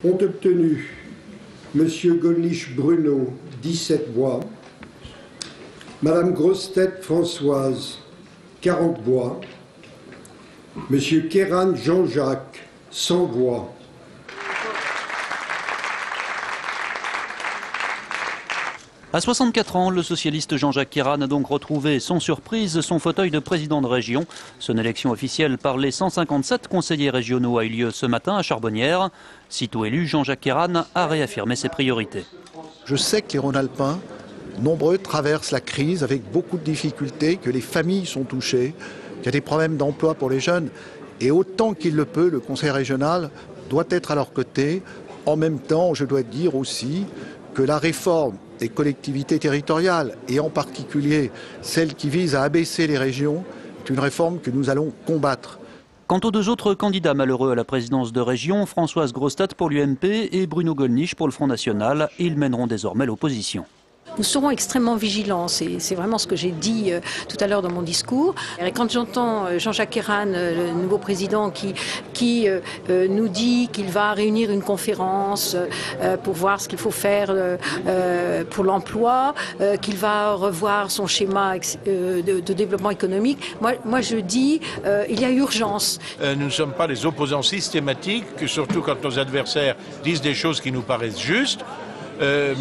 Ont obtenu Monsieur Gollnisch Bruno, 17 voix, Madame Grossetête Françoise, 40 voix, Monsieur Kéran Jean-Jacques, 100 voix. À 64 ans, le socialiste Jean-Jacques Kéran a donc retrouvé sans surprise son fauteuil de président de région. Son élection officielle par les 157 conseillers régionaux a eu lieu ce matin à Charbonnières. Sitôt élu, Jean-Jacques Kéran a réaffirmé ses priorités. Je sais que les Rhône-Alpins, nombreux, traversent la crise avec beaucoup de difficultés, que les familles sont touchées, qu'il y a des problèmes d'emploi pour les jeunes. Et autant qu'il le peut, le conseil régional doit être à leur côté. En même temps, je dois dire aussi que la réforme des collectivités territoriales, et en particulier celle qui vise à abaisser les régions, est une réforme que nous allons combattre. Quant aux deux autres candidats malheureux à la présidence de région, Françoise Grossetête pour l'UMP et Bruno Gollnisch pour le Front National, ils mèneront désormais l'opposition. Nous serons extrêmement vigilants, c'est vraiment ce que j'ai dit tout à l'heure dans mon discours. Et quand j'entends Jean-Jacques Kéran, le nouveau président, qui nous dit qu'il va réunir une conférence pour voir ce qu'il faut faire pour l'emploi, qu'il va revoir son schéma de développement économique, moi je dis il y a urgence. Nous ne sommes pas des opposants systématiques, surtout quand nos adversaires disent des choses qui nous paraissent justes.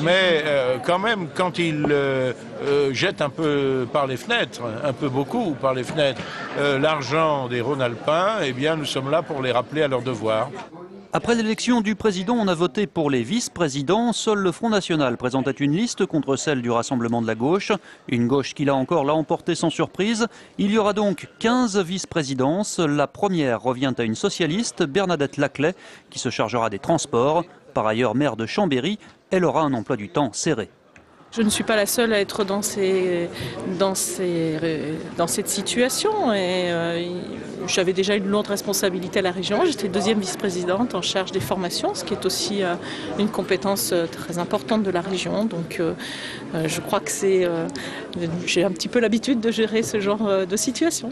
Mais quand même, quand ils jettent un peu par les fenêtres, un peu beaucoup par les fenêtres, l'argent des Rhône-Alpins, eh bien nous sommes là pour les rappeler à leur devoir. Après l'élection du président, on a voté pour les vice-présidents. Seul le Front National présentait une liste contre celle du Rassemblement de la gauche. Une gauche qui, là encore, l'a emporté sans surprise. Il y aura donc 15 vice-présidences. La première revient à une socialiste, Bernadette Laclais, qui se chargera des transports. Par ailleurs maire de Chambéry, elle aura un emploi du temps serré. Je ne suis pas la seule à être dans cette situation. J'avais déjà une lourde responsabilité à la région. J'étais deuxième vice-présidente en charge des formations, ce qui est aussi une compétence très importante de la région. Donc je crois que j'ai un petit peu l'habitude de gérer ce genre de situation.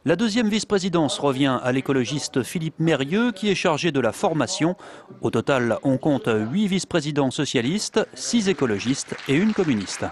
La deuxième vice-présidence revient à l'écologiste Philippe Mérieux qui est chargé de la formation. Au total, on compte 8 vice-présidents socialistes, 6 écologistes et 1 communiste.